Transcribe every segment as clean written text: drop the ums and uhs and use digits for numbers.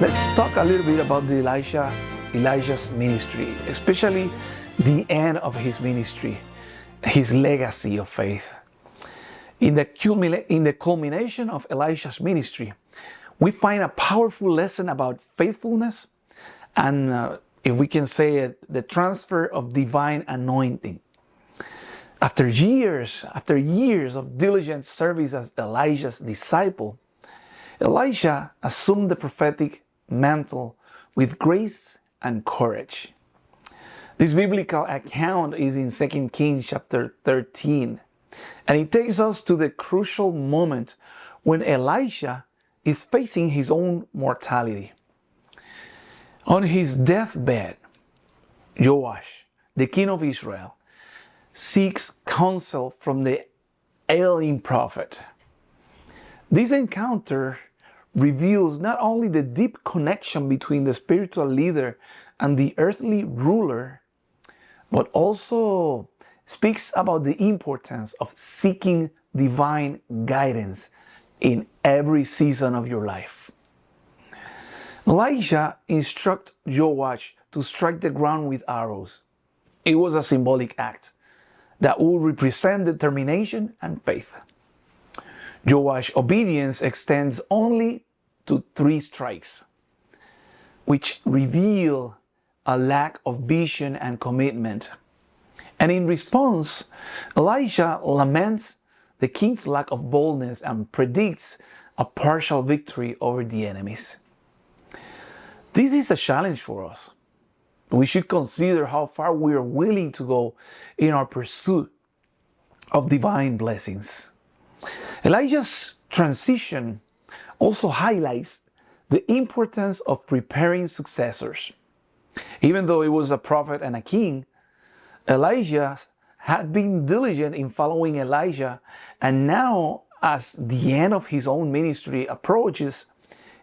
Let's talk a little bit about Elijah's ministry, especially the end of his ministry, his legacy of faith. In the culmination of Elisha's ministry, we find a powerful lesson about faithfulness and, if we can say it, the transfer of divine anointing. After years of diligent service as Elijah's disciple, Elisha assumed the prophetic mantle with grace and courage. This biblical account is in 2 Kings chapter 13, and it takes us to the crucial moment when Elisha is facing his own mortality. On his deathbed, Joash, the king of Israel, seeks counsel from the ailing prophet. This encounter reveals not only the deep connection between the spiritual leader and the earthly ruler, but also speaks about the importance of seeking divine guidance in every season of your life. Elijah instructed Joash to strike the ground with arrows. It was a symbolic act that would represent determination and faith. Joash's obedience extends only to 3 strikes, which reveal a lack of vision and commitment. And in response, Elisha laments the king's lack of boldness and predicts a partial victory over the enemies. This is a challenge for us. We should consider how far we are willing to go in our pursuit of divine blessings. Elijah's transition also highlights the importance of preparing successors. Even though he was a prophet and a king, Elijah had been diligent in following Elijah, and now, as the end of his own ministry approaches,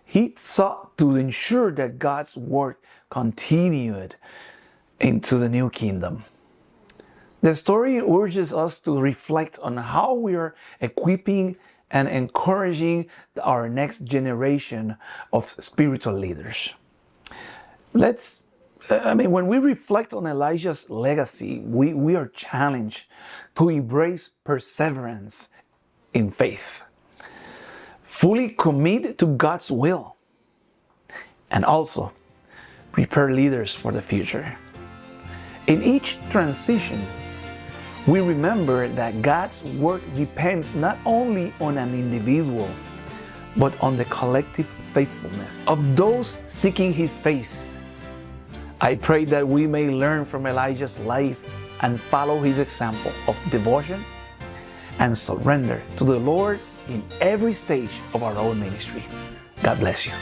he sought to ensure that God's work continued into the new kingdom. The story urges us to reflect on how we are equipping and encouraging our next generation of spiritual leaders. When we reflect on Elijah's legacy, we are challenged to embrace perseverance in faith, fully commit to God's will, and also prepare leaders for the future. In each transition, we remember that God's work depends not only on an individual, but on the collective faithfulness of those seeking His face. I pray that we may learn from Elijah's life and follow his example of devotion and surrender to the Lord in every stage of our own ministry. God bless you.